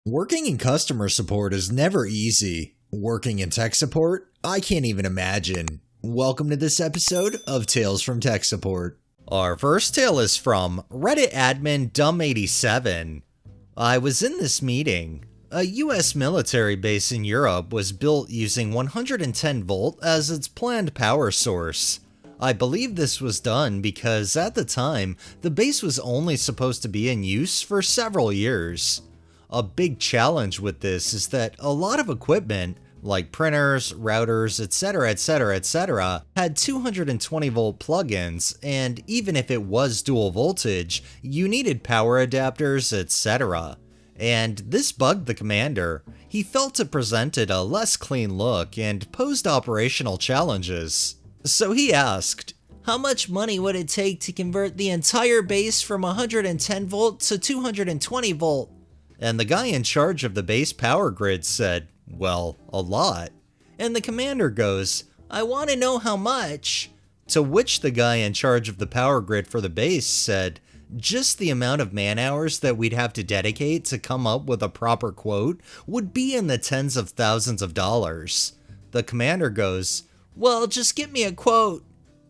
Working in customer support is never easy. Working in tech support? I can't even imagine. Welcome to this episode of Tales from Tech Support. Our first tale is from Reddit admin Dumb87. I was in this meeting. A US military base in Europe was built using 110 volt as its planned power source. I believe this was done because at the time, the base was only supposed to be in use for several years. A big challenge with this is that a lot of equipment, like printers, routers, etc., had 220 volt plugins, and even if it was dual voltage, you needed power adapters, etc. And this bugged the commander. He felt it presented a less clean look and posed operational challenges. So he asked, how much money would it take to convert the entire base from 110 volt to 220 volt? And the guy in charge of the base power grid said, well, a lot. And the commander goes, I want to know how much. To which the guy in charge of the power grid for the base said, just the amount of man hours that we'd have to dedicate to come up with a proper quote would be in the tens of thousands of dollars. The commander goes, well, just get me a quote.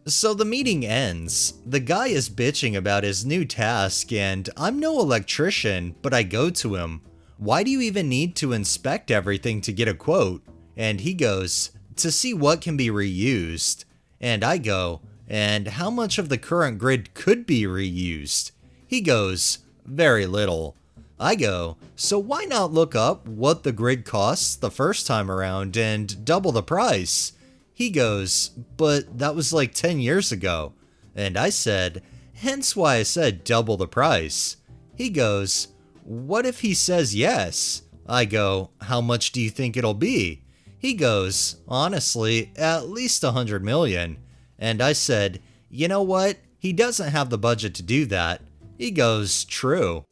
So the meeting ends. The guy is bitching about his new task, and I'm no electrician, but I go to him. Why do you even need to inspect everything to get a quote? And he goes, to see what can be reused. And I go, and how much of the current grid could be reused? He goes, very little. I go, so why not look up what the grid costs the first time around and double the price? He goes, but that was like 10 years ago. And I said, hence why I said double the price. He goes, what if he says yes? I go, how much do you think it'll be? He goes, honestly, at least 100 million. And I said, you know what? He doesn't have the budget to do that. He goes, true.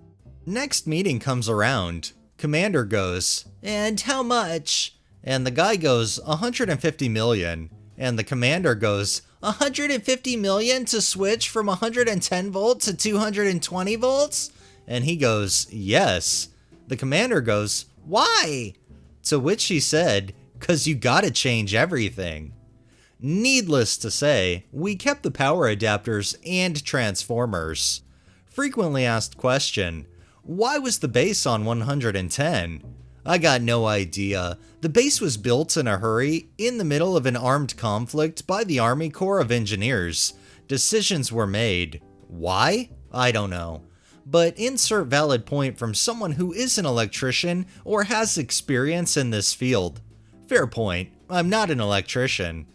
Next meeting comes around. Commander goes, and how much? And the guy goes, 150 million. And the commander goes, 150 million to switch from 110 volt to 220 volts? And he goes, yes. The commander goes, why? To which he said, 'cause you gotta change everything. Needless to say, we kept the power adapters and transformers. Frequently asked question, why was the base on 110? I got no idea. The base was built in a hurry in the middle of an armed conflict by the Army Corps of Engineers. Decisions were made. Why? I don't know. But insert valid point from someone who is an electrician or has experience in this field. Fair point. I'm not an electrician.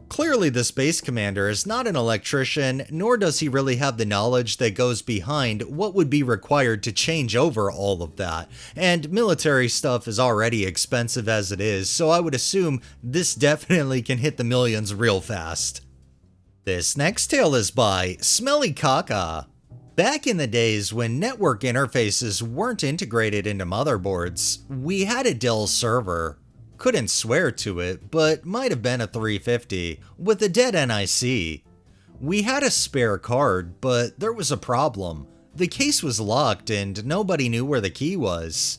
Clearly, this base commander is not an electrician, nor does he really have the knowledge that goes behind what would be required to change over all of that. And military stuff is already expensive as it is, so I would assume this definitely can hit the millions real fast. This next tale is by Smelly Caca. Back in the days when network interfaces weren't integrated into motherboards, we had a Dell server. Couldn't swear to it, but might have been a 350 with a dead NIC. We had a spare card, but there was a problem. The case was locked and nobody knew where the key was.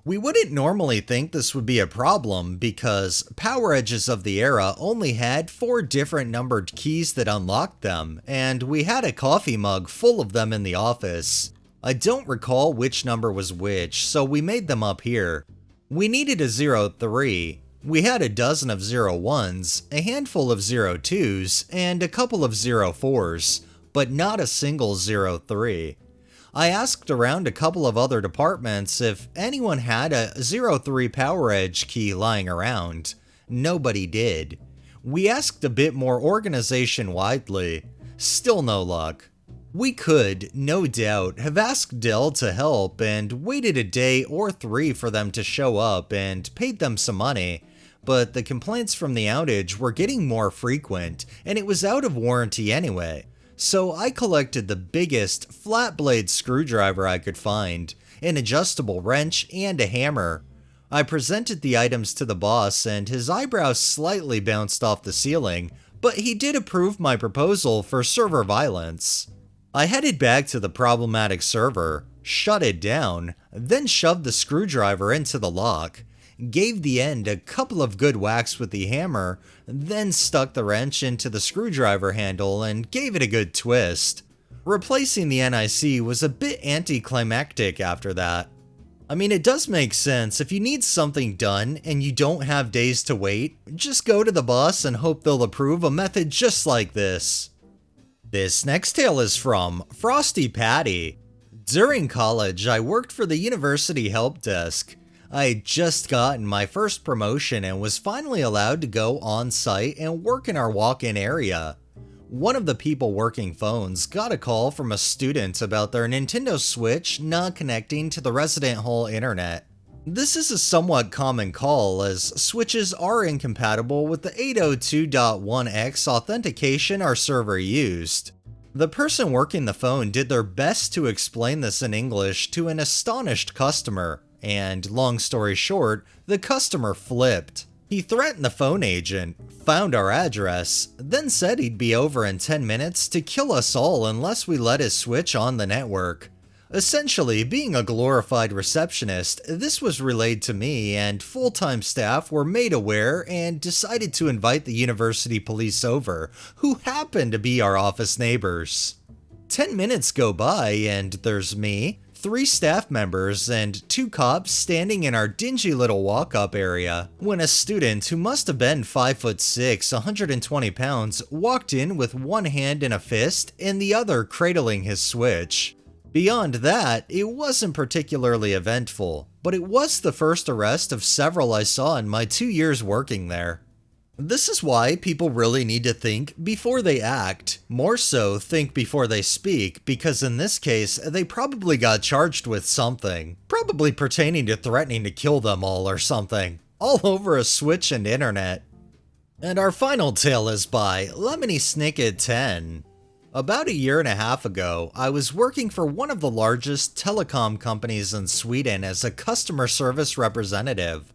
We wouldn't normally think this would be a problem because Power Edges of the era only had 4 different numbered keys that unlocked them, and we had a coffee mug full of them in the office. I don't recall which number was which, so we made them up here. We needed a 03, we had a dozen of 01s, a handful of 02s, and a couple of 04s, but not a single 03. I asked around a couple of other departments if anyone had a 03 Power Edge key lying around. Nobody did. We asked a bit more organization widely. Still no luck. We could, no doubt, have asked Dell to help and waited a day or 3 for them to show up and paid them some money, but the complaints from the outage were getting more frequent and it was out of warranty anyway. So I collected the biggest flat blade screwdriver I could find, an adjustable wrench, and a hammer. I presented the items to the boss and his eyebrows slightly bounced off the ceiling, but he did approve my proposal for server violence. I headed back to the problematic server. shut it down, then shoved the screwdriver into the lock, gave the end a couple of good whacks with the hammer, then stuck the wrench into the screwdriver handle and gave it a good twist. Replacing the NIC was a bit anticlimactic after that. I mean, it does make sense. If you need something done and you don't have days to wait, just go to the boss and hope they'll approve a method just like this. This next tale is from Frosty Patty. During college, I worked for the university help desk. I had just gotten my first promotion and was finally allowed to go on site and work in our walk-in area. One of the people working phones got a call from a student about their Nintendo Switch not connecting to the resident hall internet. This is a somewhat common call as Switches are incompatible with the 802.1x authentication our server used. The person working the phone did their best to explain this in English to an astonished customer, and long story short, the customer flipped. He threatened the phone agent, found our address, then said he'd be over in 10 minutes to kill us all unless we let his Switch on the network. Essentially, being a glorified receptionist, this was relayed to me and full-time staff were made aware and decided to invite the university police over, who happened to be our office neighbors. 10 minutes go by and there's me, 3 staff members, and 2 cops standing in our dingy little walk-up area, when a student who must have been 5'6", 120 pounds, walked in with one hand in a fist and the other cradling his Switch. Beyond that, it wasn't particularly eventful, but it was the first arrest of several I saw in my 2 years working there. This is why people really need to think before they act, more so think before they speak, because in this case, they probably got charged with something, probably pertaining to threatening to kill them all or something, all over a Switch and internet. And our final tale is by Lemony Snicket 10. About a year and a half ago, I was working for one of the largest telecom companies in Sweden as a customer service representative.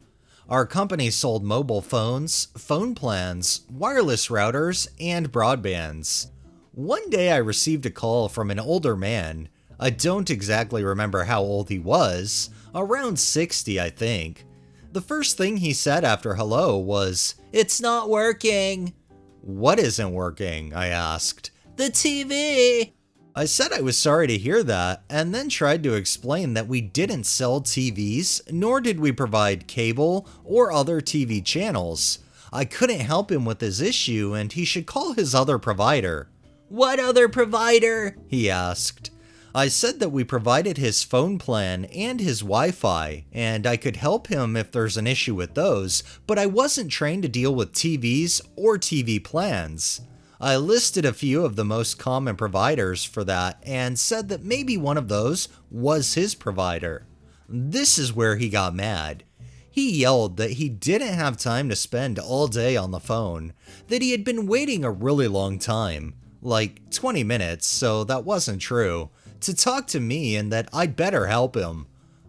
Our company sold mobile phones, phone plans, wireless routers, and broadbands. One day I received a call from an older man. I don't exactly remember how old he was, around 60 I think. The first thing he said after hello was, "It's not working." "What isn't working?" I asked. "The TV." I said I was sorry to hear that, and then tried to explain that we didn't sell TVs, nor did we provide cable or other TV channels. I couldn't help him with his issue, and he should call his other provider. "What other provider?" he asked. I said that we provided his phone plan and his Wi-Fi, and I could help him if there's an issue with those, but I wasn't trained to deal with TVs or TV plans. I listed a few of the most common providers for that and said that maybe one of those was his provider. This is where he got mad. He yelled that he didn't have time to spend all day on the phone, that he had been waiting a really long time, like 20 minutes, so that wasn't true, to talk to me and that I'd better help him.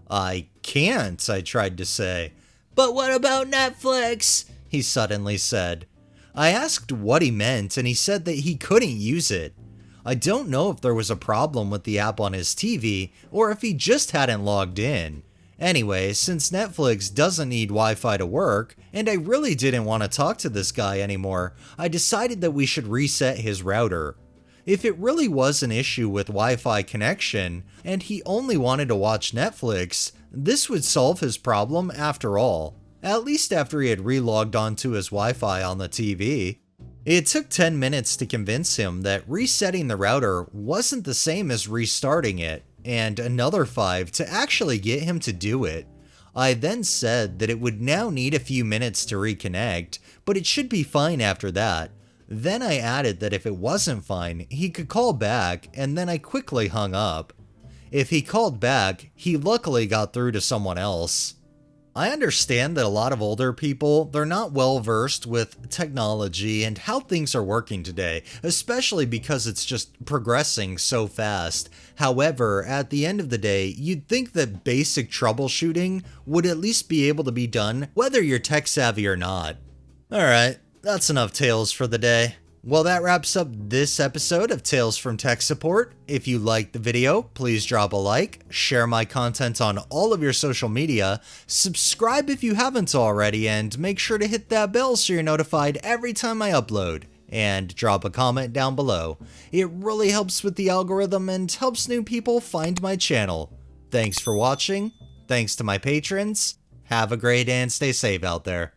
"I can't," I tried to say. "But what about Netflix?" he suddenly said. I asked what he meant and he said that he couldn't use it. I don't know if there was a problem with the app on his TV or if he just hadn't logged in. Anyway, since Netflix doesn't need Wi-Fi to work, and I really didn't want to talk to this guy anymore, I decided that we should reset his router. If it really was an issue with Wi-Fi connection, and he only wanted to watch Netflix, this would solve his problem after all. At least after he had re-logged onto his Wi-Fi on the TV. It took 10 minutes to convince him that resetting the router wasn't the same as restarting it, and another 5 to actually get him to do it. I then said that it would now need a few minutes to reconnect, but it should be fine after that. Then I added that if it wasn't fine, he could call back, and then I quickly hung up. If he called back, he luckily got through to someone else. I understand that a lot of older people, they're not well versed with technology and how things are working today, especially because it's just progressing so fast. However, at the end of the day, you'd think that basic troubleshooting would at least be able to be done whether you're tech savvy or not. Alright, that's enough tales for the day. Well, that wraps up this episode of Tales from Tech Support. If you liked the video, please drop a like, share my content on all of your social media, subscribe if you haven't already, and make sure to hit that bell so you're notified every time I upload. And drop a comment down below. It really helps with the algorithm and helps new people find my channel. Thanks for watching, thanks to my patrons, have a great day and stay safe out there.